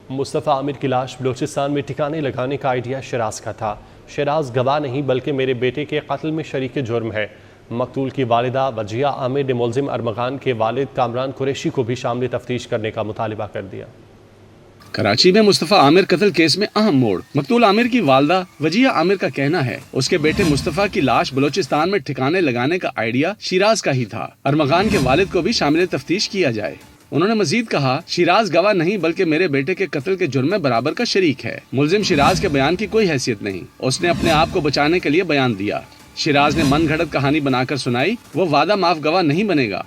مصطفیٰ عامر کی لاش بلوچستان میں ٹھکانے لگانے کا آئیڈیا شیراز کا تھا۔ شیراز گواہ نہیں بلکہ میرے بیٹے کے قتل میں شریک جرم ہے۔ مقتول کی والدہ وجیہ عامر نے ملزم ارمغان کے والد کامران قریشی کو بھی شامل تفتیش کرنے کا مطالبہ کر دیا۔ کراچی میں مصطفیٰ عامر قتل کیس میں اہم موڑ۔ مقتول عامر کی والدہ وجیہ عامر کا کہنا ہے اس کے بیٹے مصطفیٰ کی لاش بلوچستان میں ٹھکانے لگانے کا آئیڈیا شیراز کا ہی تھا۔ ارمغان کے والد کو بھی شامل تفتیش کیا جائے۔ انہوں نے مزید کہا شیراز گواہ نہیں بلکہ میرے بیٹے کے قتل کے جرم میں برابر کا شریک ہے۔ ملزم شیراز کے بیان کی کوئی حیثیت نہیں، اس نے اپنے آپ کو بچانے کے لیے بیان دیا۔ شیراز نے من گھڑت کہانی بنا کر سنائی، وہ وعدہ معاف گواہ نہیں بنے گا۔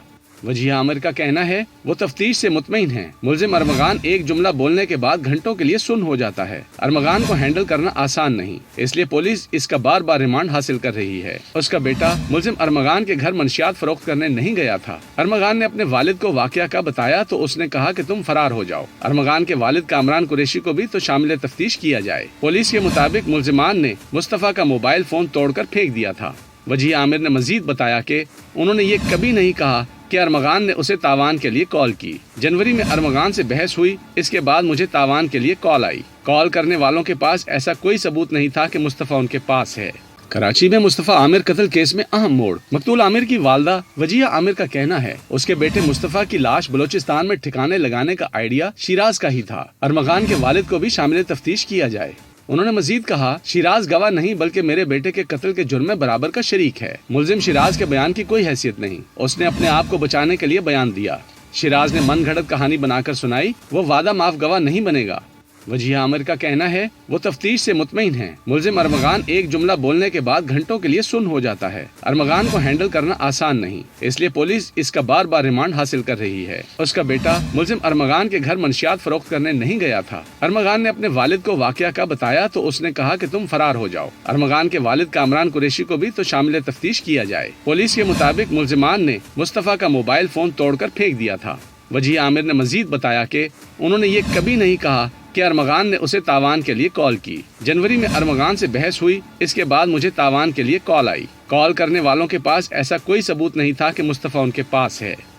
وجیہ عامر کا کہنا ہے وہ تفتیش سے مطمئن ہیں۔ ملزم ارمغان ایک جملہ بولنے کے بعد گھنٹوں کے لیے سن ہو جاتا ہے۔ ارمغان کو ہینڈل کرنا آسان نہیں، اس لیے پولیس اس کا بار بار ریمانڈ حاصل کر رہی ہے۔ اس کا بیٹا ملزم ارمغان کے گھر منشیات فروخت کرنے نہیں گیا تھا۔ ارمغان نے اپنے والد کو واقعہ کا بتایا تو اس نے کہا کہ تم فرار ہو جاؤ۔ ارمغان کے والد کامران قریشی کو بھی تو شامل تفتیش کیا جائے۔ پولیس کے مطابق ملزمان نے مصطفیٰ کا موبائل فون توڑ کر پھینک دیا تھا۔ وجیہ عامر نے مزید بتایا کہ انہوں نے یہ کبھی نہیں کہا کہ ارمغان نے اسے تاوان کے لیے کال کی۔ جنوری میں ارمغان سے بحث ہوئی، اس کے بعد مجھے تاوان کے لیے کال آئی۔ کال کرنے والوں کے پاس ایسا کوئی ثبوت نہیں تھا کہ مصطفیٰ ان کے پاس ہے۔ کراچی میں مصطفیٰ عامر قتل کیس میں اہم موڑ۔ مقتول عامر کی والدہ وجیہ عامر کا کہنا ہے اس کے بیٹے مصطفیٰ کی لاش بلوچستان میں ٹھکانے لگانے کا آئیڈیا شیراز کا ہی تھا۔ ارمغان کے والد کو بھی شامل تفتیش کیا جائے۔ انہوں نے مزید کہا شیراز گواہ نہیں بلکہ میرے بیٹے کے قتل کے جرم میں برابر کا شریک ہے۔ ملزم شیراز کے بیان کی کوئی حیثیت نہیں، اس نے اپنے آپ کو بچانے کے لیے بیان دیا۔ شیراز نے من گھڑت کہانی بنا کر سنائی، وہ وعدہ معاف گواہ نہیں بنے گا۔ وجیہ عامر کا کہنا ہے وہ تفتیش سے مطمئن ہیں۔ ملزم ارمغان ایک جملہ بولنے کے بعد گھنٹوں کے لیے سن ہو جاتا ہے۔ ارمغان کو ہینڈل کرنا آسان نہیں، اس لیے پولیس اس کا بار بار ریمانڈ حاصل کر رہی ہے۔ اس کا بیٹا ملزم ارمغان کے گھر منشیات فروخت کرنے نہیں گیا تھا۔ ارمغان نے اپنے والد کو واقعہ کا بتایا تو اس نے کہا کہ تم فرار ہو جاؤ۔ ارمغان کے والد کامران قریشی کو بھی تو شامل تفتیش کیا جائے۔ پولیس کے مطابق ملزمان نے مصطفیٰ کا موبائل فون توڑ کر پھینک دیا تھا۔ وجیہ عامر نے مزید بتایا کہ انہوں نے یہ کبھی نہیں کہا کہ ارمغان نے اسے تاوان کے لیے کال کی۔ جنوری میں ارمغان سے بحث ہوئی، اس کے بعد مجھے تاوان کے لیے کال آئی۔ کال کرنے والوں کے پاس ایسا کوئی ثبوت نہیں تھا کہ مصطفیٰ ان کے پاس ہے۔